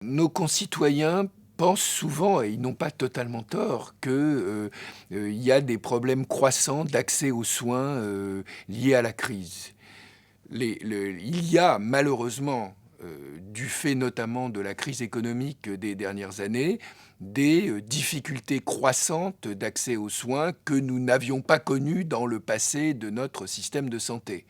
nos concitoyens pensent souvent, et ils n'ont pas totalement tort, que, il y a des problèmes croissants d'accès aux soins, liés à la crise. Il y a malheureusement, du fait notamment de la crise économique des dernières années, des difficultés croissantes d'accès aux soins que nous n'avions pas connues dans le passé de notre système de santé.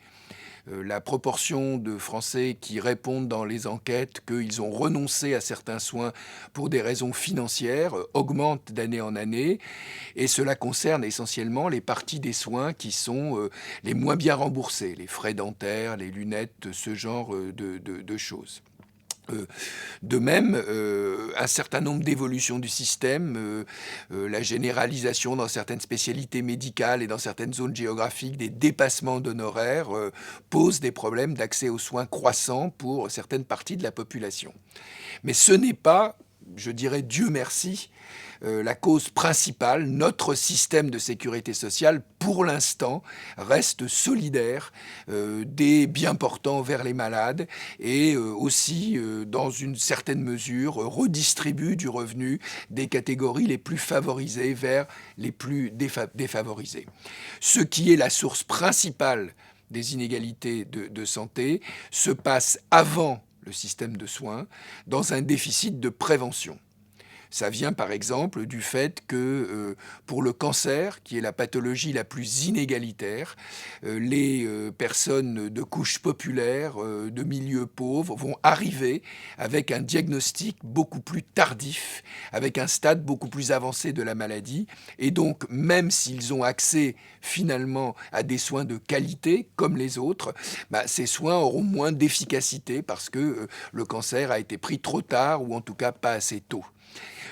La proportion de Français qui répondent dans les enquêtes qu'ils ont renoncé à certains soins pour des raisons financières augmente d'année en année, et cela concerne essentiellement les parties des soins qui sont les moins bien remboursées, les frais dentaires, les lunettes, ce genre de choses. Euh, De même, un certain nombre d'évolutions du système, la généralisation dans certaines spécialités médicales et dans certaines zones géographiques des dépassements d'honoraires posent des problèmes d'accès aux soins croissants pour certaines parties de la population. Mais ce n'est pas, je dirais Dieu merci, la cause principale. Notre système de sécurité sociale, pour l'instant, reste solidaire des biens portants vers les malades et aussi, dans une certaine mesure, redistribue du revenu des catégories les plus favorisées vers les plus défavorisées. Ce qui est la source principale des inégalités de santé se passe avant le système de soins, dans un déficit de prévention. Ça vient par exemple du fait que pour le cancer, qui est la pathologie la plus inégalitaire, les personnes de couches populaires, de milieux pauvres, vont arriver avec un diagnostic beaucoup plus tardif, avec un stade beaucoup plus avancé de la maladie. Et donc, même s'ils ont accès finalement à des soins de qualité, comme les autres, ces soins auront moins d'efficacité parce que le cancer a été pris trop tard ou en tout cas pas assez tôt.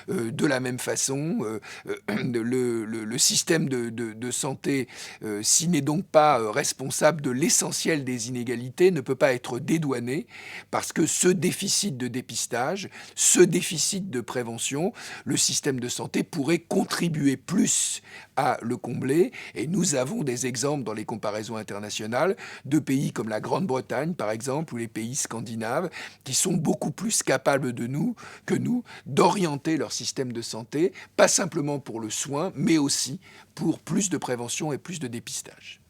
De la même façon, le système de santé, s'il n'est donc pas responsable de l'essentiel des inégalités, ne peut pas être dédouané parce que ce déficit de dépistage, ce déficit de prévention, le système de santé pourrait contribuer plus à le combler. Et nous avons des exemples dans les comparaisons internationales de pays comme la Grande-Bretagne, par exemple, ou les pays scandinaves, qui sont beaucoup plus capables que nous d'orienter leur système de santé, pas simplement pour le soin, mais aussi pour plus de prévention et plus de dépistage.